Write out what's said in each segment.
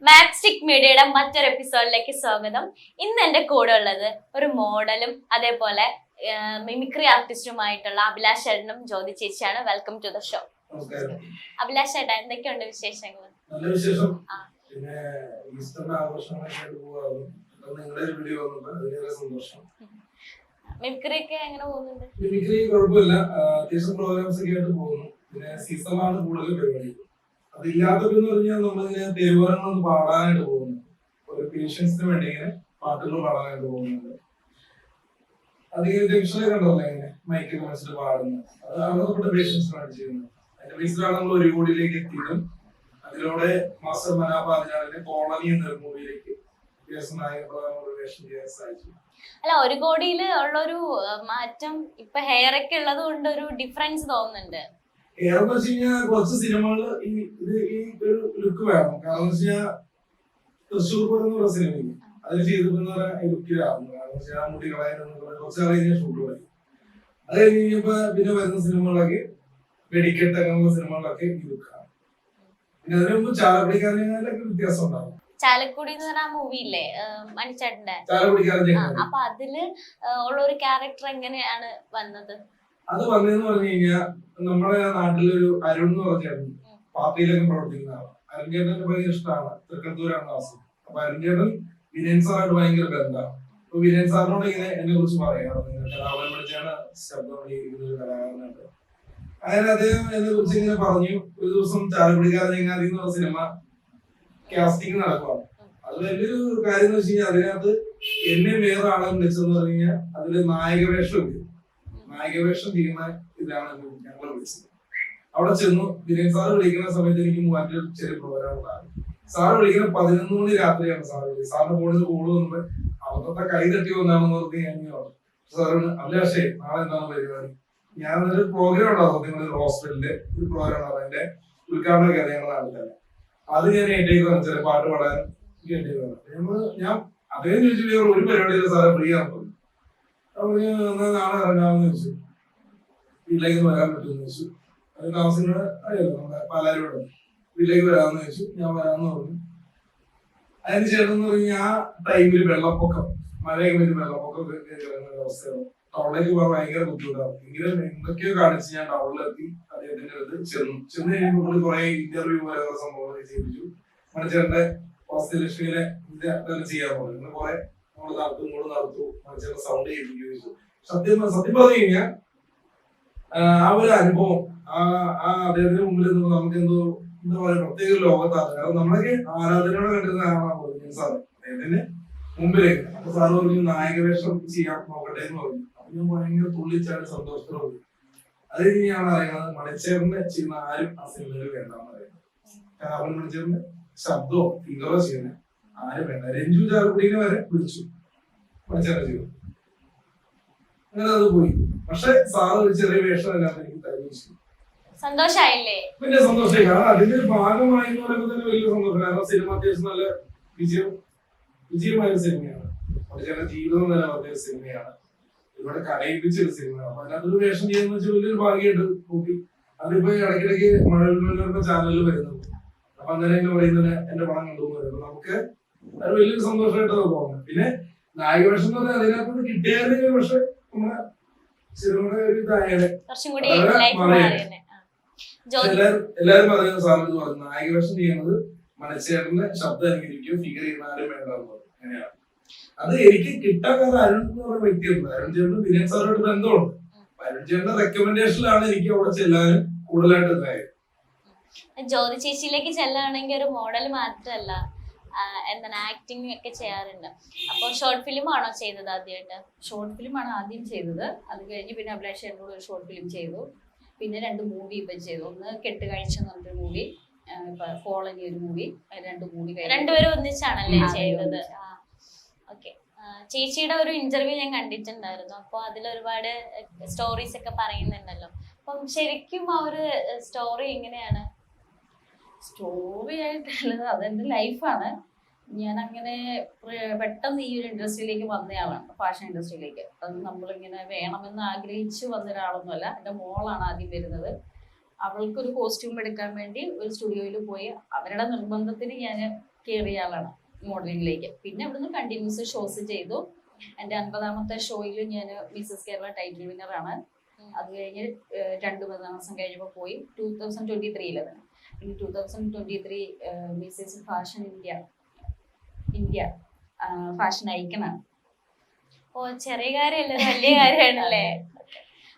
മാപ്സ്റ്റിക് മീഡിയയുടെ മറ്റൊരു എപ്പിസോഡിലേക്ക് സ്വാഗതം. ഇന്ന് എന്റെ കൂടെ ഉള്ളത് ഒരു മോഡലും അതേപോലെ മിമിക്രി ആർട്ടിസ്റ്റുമായിട്ടുള്ള അഭിലാഷ് ചേട്ടനും ജ്യോതി ചേച്ചിയാണ്. Welcome to the show. Abhilash ചേട്ടാ, എന്തൊക്കെയുണ്ട് വിശേഷങ്ങൾ? നല്ല വിശേഷം. പിന്നെ ഈസ്റ്ററിന്റെ ആഘോഷങ്ങളൊക്കെ നിങ്ങളുടെ വീഡിയോ വന്നപ്പോൾ സന്തോഷം. മിമിക്രി ഒക്കെ എങ്ങനെ പോകുന്നുണ്ട്? മിമിക്രി കുഴപ്പമില്ല, അത്യാവശ്യം പ്രോഗ്രാംസ് ഒക്കെ ആയിട്ട് പോകുന്നു. പിന്നെ സീസണാണ് കൂടുതൽ പരിപാടി. അതില്ലാത്തതെന്ന് പറഞ്ഞാൽ നമ്മളിങ്ങനെ തെരുവോരങ്ങളൊന്നും പാടാനായിട്ട് പോകുന്നു. ഒരു പേഷ്യൻസിന് വേണ്ടി ഇങ്ങനെ പാട്ടുകൾ പാടാനായിട്ട് പോകുന്നുണ്ട്. അതിങ്ങനെ ജംഗ്ഷനൊക്കെ ഉണ്ടല്ലോ ഇങ്ങനെ മൈക്കിൽ വെച്ചിട്ട് പാടുന്നത്, അത് അർഹതപ്പെട്ട പേഷ്യൻസിനാണ് ചെയ്യുന്നത്. അതിന്റെ ബേസിലാണ് നമ്മൾ ഒരു കോടിയിലേക്ക് എത്തിയതും. അതിലൂടെ മാസ്റ്റർ മനാപാതിനാളിന്റെ കോളനി എന്ന മൂവിയിലേക്ക് വേഷം ചെയ്യാൻ സാധിച്ചു. അല്ല, ഒരു കോടിയിൽ ഉള്ളൊരു മാറ്റം ഇപ്പൊ ഹെയർ ഒക്കെ ഉള്ളത് കൊണ്ട് ഒരു ഡിഫറൻസ് തോന്നുന്നുണ്ട്. ഹെയർ എന്ന് വെച്ച് കഴിഞ്ഞാൽ കുറച്ച് സിനിമകള് ഈ ഒരു ലുക്ക് വേണം. കാരണം എന്ന് വെച്ചാൽ തൃശ്ശൂർ പൂരം എന്ന് പറഞ്ഞ സിനിമയില്ല, അതിൽ ചെയ്തിട്ടുന്ന ലുക്കിലാവും. കാരണം വെച്ചാൽ മുടി കളയാൻ കുറച്ച് കഴിഞ്ഞ ഷൂട്ട് കളയും. അത് കഴിഞ്ഞ് കഴിഞ്ഞപ്പോ പിന്നെ വരുന്ന സിനിമകളൊക്കെ വെടിക്കെട്ട് അങ്ങനെയുള്ള സിനിമകളൊക്കെ ഈ ലുക്കാണ്. പിന്നെ അതിന് മുമ്പ് ചാലക്കുടിക്കാരനൊക്കെ വ്യത്യാസം ഉണ്ടാവും. ചാലക്കുടി എന്ന് പറഞ്ഞ മൂവി ഇല്ലേ മണിച്ചേട്ടന്റെ, അപ്പൊ അതില് ഉള്ള ഒരു ക്യാരക്ടർ എങ്ങനെയാണ് വന്നത്? അത് വന്നതെന്ന് പറഞ്ഞു കഴിഞ്ഞാൽ നമ്മുടെ നാട്ടിലൊരു അരുൺ എന്ന് പറഞ്ഞായിരുന്നു, പാർട്ടിയിലൊക്കെ പ്രവർത്തിക്കുന്ന ആളാണ്. അരുൺ ചേട്ടന് ഭയങ്കര ഇഷ്ടമാണ്, തൃക്കത്തൂരാണ് താമസം. അപ്പൊ അരുൺ ചേട്ടൻ വിനയൻ സാറായിട്ട് ഭയങ്കര ബന്ധമാണ്. അപ്പൊ വിനയൻ സാറിനോട് ഇങ്ങനെ എന്നെ കുറിച്ച് പറയാറ്, കലാപരം പഠിച്ചാണ് ശബ്ദം ഒരു കലാകാരനായിട്ട്. അങ്ങനെ അദ്ദേഹം എന്നെ കുറിച്ച് ഇങ്ങനെ പറഞ്ഞു. ഒരു ദിവസം ചാലക്കുടിക്കാരൻ ചങ്ങാതി എന്ന് പറഞ്ഞ സിനിമ കാസ്റ്റിംഗ് നടക്കുവാണ്. അത് വലിയൊരു കാര്യം എന്ന് വെച്ച് കഴിഞ്ഞാൽ അതിനകത്ത് എന്നെ വേറെ ആളെ വിളിച്ചെന്ന് പറഞ്ഞു കഴിഞ്ഞാൽ അതില് നായകവേഷം ഇല്ല. നായകവേഷം ചെയ്യുന്ന ഇതാണ് ഞങ്ങൾ വിളിച്ചത്. അവിടെ ചെന്നു. വിനയൻ സാറ് വിളിക്കുന്ന സമയത്ത് എനിക്ക് മൂവാറ്റൊരു ചെറിയ പ്രോഗ്രാം ഉണ്ടാകും. സാറ് വിളിക്കുന്ന 11 മണി രാത്രിയാണ് സാറ് വിളിക്കുന്നത്. സാറിന്റെ ഫോണിൽ കോള് വന്നപ്പോ അവിടുത്തെ കൈ തട്ടി വന്നാണെന്ന് പറഞ്ഞ് ഞാൻ സാറിന് അഭിലാഷേ നാളെ എന്താണ് പരിപാടി? ഞാൻ ഒരു പ്രോഗ്രാം ഉണ്ടാകും, നിങ്ങളുടെ ഹോസ്പിറ്റലിന്റെ ഒരു പ്രോഗ്രാം ഉണ്ടാകും. അതിന്റെ ഉദ്ഘാടനമൊക്കെ ഞങ്ങളുടെ നാട്ടിൽ തന്നെ. അത് ഞാൻ ഏറ്റേക്ക് വന്നു, ചില പാട്ട് പാടാൻ ഏറ്റേക്ക് വന്നു. ഞാൻ അദ്ദേഹം ചോദിച്ചു വേറെ ഒരു പരിപാടിയില്ല സാറെ, ഫ്രീ ആണെന്ന് പറഞ്ഞു. നാളെ ഇറങ്ങാമെന്ന് ചോദിച്ചു. വീട്ടിലേക്ക് വരാൻ പറ്റുമെന്ന് ചോദിച്ചു. അത് താമസിക്കുന്നത് അറിയാലോ, നമ്മുടെ പാലാരിവട്ടം. വീട്ടിലേക്ക് വരാമെന്ന് ചോദിച്ചു. ഞാൻ വരാമെന്ന് പറഞ്ഞു. അതിന് ചേർന്ന് പറഞ്ഞാൽ ആ ടൈമിൽ വെള്ളപ്പൊക്കം, മഴയൊക്കെ വരുന്ന വെള്ളപ്പൊക്കം ഇറങ്ങുന്ന അവസ്ഥയാണ്. ടൗണിലേക്ക് പോകാൻ ഭയങ്കര ബുദ്ധിമുട്ടാണ്. എങ്കിലും എന്തൊക്കെയോ കാണിച്ച് ഞാൻ ടൗണിലെത്തി. അദ്ദേഹത്തിന്റെ അടുത്ത് ചെന്ന് കഴിയുമ്പോൾ കുറെ ഇന്റർവ്യൂ പോലെ സംഭവങ്ങൾ ചെയ്യിപ്പിച്ചു. മണിച്ചേട്ടന്റെ ഹോസ്പിറ്റലിലെ ചെയ്യാൻ പോകുന്നു. കുറെ നമ്മൾ നടത്തും, ഇങ്ങോട്ട് നടത്തു, മണിച്ചേട്ടൻ സൗണ്ട് ചെയ്യിപ്പിച്ചു. സത്യം പറഞ്ഞു കഴിഞ്ഞാൽ ആ ഒരു അനുഭവം ആ അദ്ദേഹത്തിന് മുമ്പിൽ നിന്ന് നമുക്ക് എന്താ പറയുക, പ്രത്യേക ലോകത്താണ്. കാരണം നമ്മളൊക്കെ ആരാധനയോടെ കണ്ടിരുന്ന ആളാണ് സാറ് അദ്ദേഹത്തിന്റെ മുമ്പിലേക്ക്. അപ്പൊ സാറ് പറഞ്ഞു നായകവേഷം ചെയ്യാൻ നോക്കട്ടെ എന്ന് പറഞ്ഞു. അപ്പൊ ഞാൻ ഭയങ്കര തുള്ളിച്ചാണ് സന്തോഷത്തോടെ പോയി. അത് കഴിഞ്ഞാണ് അറിയുന്നത് മണിച്ചേറിനെ ചെയ്യുന്ന ആരും ആ സിനിമയിൽ വേണ്ടെന്ന് പറയുന്നത്. കാരണം മണിച്ചേറിന്റെ ശബ്ദമോ ഫിഗറോ ചെയ്യുന്ന ആരും വേണ്ട. രഞ്ജു ചാലക്കുടീനെ വരെ വിളിച്ചു മണിച്ചേറിനെ ചെയ്തു. അങ്ങനെ അത് പോയി. പക്ഷെ സാറ് ഒരു ചെറിയ വേഷം അതിനകത്ത് എനിക്ക് തരുന്നു. സന്തോഷായില്ലേ? പിന്നെ സന്തോഷമായി. കാരണം അതിന്റെ ഒരു ഭാഗമായി എന്ന് പറയുമ്പോൾ തന്നെ വലിയ സന്തോഷം. കാരണം സിനിമ അത്യാവശ്യം നല്ല വിജയമായ സിനിമയാണ്. മണിച്ചേട്ടന്റെ ജീവിതം തന്നെ പറഞ്ഞ സിനിമയാണ്. ഇവിടെ കരയിപ്പിച്ചൊരു സിനിമയാണ്. അപ്പൊ അതിനകത്തൊരു വേഷം ചെയ്യുന്ന വെച്ചാൽ വലിയൊരു ഭാഗ്യമായിട്ട് കൂട്ടി. അതിപ്പോ ഇടയ്ക്കിടയ്ക്ക് മഴവിലുള്ള ചാനലിൽ വരുന്നുണ്ട്. അപ്പൊ അങ്ങനെ പറയുന്നത് എന്റെ പണം കണ്ടുപോകുന്നത് നമുക്ക് അത് വലിയൊരു സന്തോഷമായിട്ട് തോന്നുന്നത്. പിന്നെ നായകവേഷം എന്ന് പറഞ്ഞാൽ അതിനകത്ത് കിട്ടിയാലും പക്ഷെ നമ്മുടെ സിനിമയുടെ ഒരു ഇതായാലേ എല്ലാരും പറയുന്ന സാറിന് പറഞ്ഞു നായകവേഷം ചെയ്യുന്നത് മണിച്ചേട്ടന്റെ ശബ്ദം അനുകരിക്കുകയോ ഫിഗർ ചെയ്യുന്നാലും വേണ്ടെന്ന് പറഞ്ഞു. അങ്ങനെയാണ് അത് എനിക്ക് കിട്ടാൻ. കാരണം അരുൺ എന്ന് പറയുന്ന വ്യക്തിയുണ്ട്. അരുൺ ചേട്ടന് വിനയൻ സാറുമായിട്ട് ബന്ധമുണ്ട്. അരുൺ ചേട്ടന്റെ റെക്കമെൻഡേഷനിലാണ് എനിക്ക് അവിടെ ചെല്ലാനും കൂടുതലായിട്ട് ഇതായത്. ജ്യോതി ചേച്ചിയിലേക്ക് ചെല്ലാണെങ്കിൽ ഒരു മോഡൽ മാത്രല്ല, എന്താണ് ആക്ടിങ് ഒക്കെ ചെയ്യാറുണ്ട്. അപ്പൊ ഷോർട്ട് ഫിലിം ആണോ ചെയ്തത് ആദ്യമായിട്ട്? ഷോർട്ട് ഫിലിമാണ് ആദ്യം ചെയ്തത്. അത് കഴിഞ്ഞ് പിന്നെ അഭിലാഷ് ചേട്ടനോട് ഒരു ഷോർട്ട് ഫിലിം ചെയ്തു. പിന്നെ 2 മൂവി ഇപ്പൊ ചെയ്തു. ഒന്ന് കെട്ടുകാഴ്ച എന്ന് പറഞ്ഞൊരു മൂവി, ഇപ്പൊ കോളനി ഒരു മൂവി, 2 മൂവി രണ്ടുപേരും ഒന്നിച്ചാണല്ലേ ചെയ്തത്? ഓക്കെ. ചേച്ചിയുടെ ഒരു ഇന്റർവ്യൂ ഞാൻ കണ്ടിട്ടുണ്ടായിരുന്നു. അപ്പൊ അതിലൊരുപാട് സ്റ്റോറീസ് ഒക്കെ പറയുന്നുണ്ടല്ലോ. അപ്പം ശരിക്കും ആ ഒരു സ്റ്റോറി എങ്ങനെയാണ്? സ്റ്റോറി ആയിട്ടുള്ളത് അതെന്റെ ലൈഫാണ്. ഞാൻ അങ്ങനെ പെട്ടെന്ന് ഈ ഒരു ഇൻഡസ്ട്രിയിലേക്ക് വന്നയാളാണ്, ഫാഷൻ ഇൻഡസ്ട്രിയിലേക്ക്. അത് നമ്മളിങ്ങനെ വേണമെന്ന് ആഗ്രഹിച്ചു വന്ന ഒരാളൊന്നുമല്ല. എൻ്റെ മോളാണ് ആദ്യം വരുന്നത്. അവൾക്കൊരു കോസ്റ്റ്യൂം എടുക്കാൻ വേണ്ടി ഒരു സ്റ്റുഡിയോയിൽ പോയി അവരുടെ നിർബന്ധത്തിന് ഞാൻ കയറിയ ആളാണ് മോഡലിംഗിലേക്ക്. പിന്നെ അവിടുന്ന് കണ്ടിന്യൂസ് ഷോസ് ചെയ്തു. എൻ്റെ 50ാമത്തെ ഷോയിൽ ഞാൻ മിസ്സസ് കേരള ടൈറ്റിൽ വിന്നറാണ്. അത് കഴിഞ്ഞ് 2 മാസം കഴിഞ്ഞപ്പോൾ പോയി 2023 പിന്നെ 2023 മിസ്സസ് ഫാഷൻ ഇന്ത്യ ഫാഷൻ ഐക്കണാണ്. ഓ, ചെറിയ കാര്യമല്ലേ, വലിയ കാര്യമാണല്ലേ.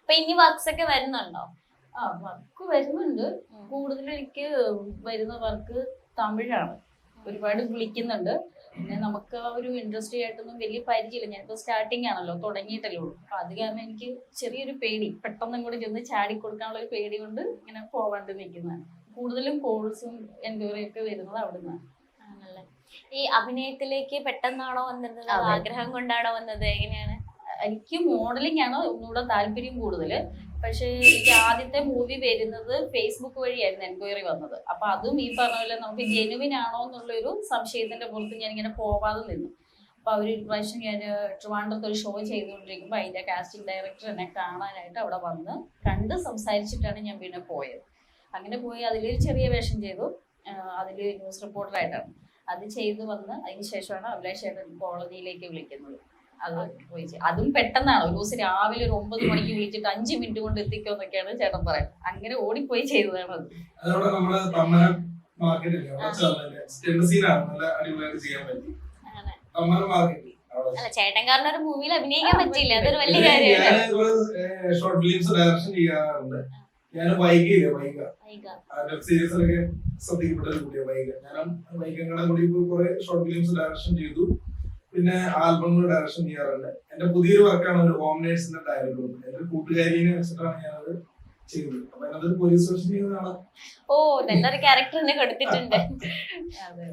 അപ്പൊ ഇനി വർക്ക്സ് ഒക്കെ വരുന്നുണ്ടോ? വർക്ക് വരുന്നുണ്ട്. കൂടുതലും എനിക്ക് വരുന്ന വർക്ക് തമിഴാണ്. ഒരുപാട് വിളിക്കുന്നുണ്ട്. പിന്നെ നമുക്ക് ആ ഒരു ഇൻഡസ്ട്രി ആയിട്ടൊന്നും വലിയ പരിചയമില്ല. ഞാനിപ്പോൾ സ്റ്റാർട്ടിങ് ആണല്ലോ, തുടങ്ങിയിട്ടല്ലേ ഉള്ളൂ. അപ്പൊ അത് കാരണം എനിക്ക് ചെറിയൊരു പേടി, പെട്ടെന്നും കൂടി ചെന്ന് ചാടി കൊടുക്കാനുള്ള ഒരു പേടി കൊണ്ട് ഇങ്ങനെ പോവാണ്ട് നിൽക്കുന്നതാണ്. കൂടുതലും കോഴ്സും എൻക്വയറി ഒക്കെ വരുന്നത് അവിടുന്ന്. ആണല്ലേ. ഈ അഭിനയത്തിലേക്ക് പെട്ടെന്നാണോ വന്നത്, ആഗ്രഹം കൊണ്ടാണോ വന്നത്, എങ്ങനെയാണ്? എനിക്ക് മോഡലിംഗ് ആണ് ഒന്നുകൂടെ താല്പര്യം കൂടുതൽ. പക്ഷേ എനിക്ക് ആദ്യത്തെ മൂവി വരുന്നത് ഫേസ്ബുക്ക് വഴിയായിരുന്നു എൻക്വയറി വന്നത്. അപ്പൊ അതും ഈ പറഞ്ഞ പോലെ നമുക്ക് ജെനുവിൻ ആണോ എന്നുള്ളൊരു സംശയത്തിന്റെ പുറത്ത് ഞാനിങ്ങനെ പോവാതെ നിന്നു. അപ്പൊ ഒരു പ്രാവശ്യം ഞാൻ ട്രിവാൻഡ്രത്ത് ഒരു ഷോ ചെയ്തുകൊണ്ടിരിക്കുമ്പോൾ അതിന്റെ കാസ്റ്റിംഗ് ഡയറക്ടർ എന്നെ കാണാനായിട്ട് അവിടെ വന്ന് കണ്ട് സംസാരിച്ചിട്ടാണ് ഞാൻ പിന്നെ പോയത്. അങ്ങനെ പോയി അതിലൊരു ചെറിയ വേഷം ചെയ്തു. അതിൽ ന്യൂസ് റിപ്പോർട്ടറായിട്ടാണ് അത് ചെയ്തു വന്ന്. അതിന് ശേഷമാണ് അഭിലാഷ് ചേട്ടൻ കോളനിയിലേക്ക് വിളിക്കുന്നത്. അത് പോയി അതും പെട്ടെന്നാണ്. ഒരു ദിവസം രാവിലെ ഒരു 9 മണിക്ക് വിളിച്ചിട്ട് 5 മിനിറ്റ് കൊണ്ട് എത്തിക്കോന്നൊക്കെയാണ് ചേട്ടൻ പറയുന്നത്. അങ്ങനെ ഓടിപ്പോയി ചെയ്തതാണ് അത്. അതോടെ നമ്മള് തമ്മനം മാർക്കറ്റില്ലേ, നല്ല അടിപൊളിയായിട്ട് ചെയ്യാൻ പറ്റി. തമ്മനം മാർക്കറ്റ് അല്ല, ചേട്ടൻ കാരണം ഒരു മൂവിയിൽ അഭിനയിക്കാൻ പറ്റില്ല, അതൊരു വലിയ കാര്യമാണ്. ഷോർട്ട് ഫിലിംസ് ഡയറക്ഷൻ ചെയ്യാറുണ്ട്. ഞാൻ വൈക വെബ് സീരീസിലൊക്കെ ശ്രദ്ധിക്കപ്പെട്ട ഒരു കുട്ടിയാണ് വൈക. ഞാൻ വൈകങ്ങളെ കൂടി കുറെ ഷോർട്ട് ഫിലിംസ് ഡയറക്ഷൻ ചെയ്തു. പിന്നെ ആൽബങ്ങൾ ഡയറക്ഷൻ ചെയ്യാറുണ്ട്. എന്റെ പുതിയൊരു വർക്കാണ് ഒരു ഹോം നേഴ്സിന്റെ ഡയറക്ടർ. എന്റെ കൂട്ടുകാരിനെ വെച്ചിട്ടാണ് ഞാനത് ചെയ്തത്. അപ്പൊ അതിനകത്തൊരു പോലീസ് സ്റ്റേഷൻ ചെയ്യുന്നതാണ്. ഓ, നല്ലൊരു ക്യാരക്ടർ തന്നെ കൊടുത്തിട്ടുണ്ട്. അതെ.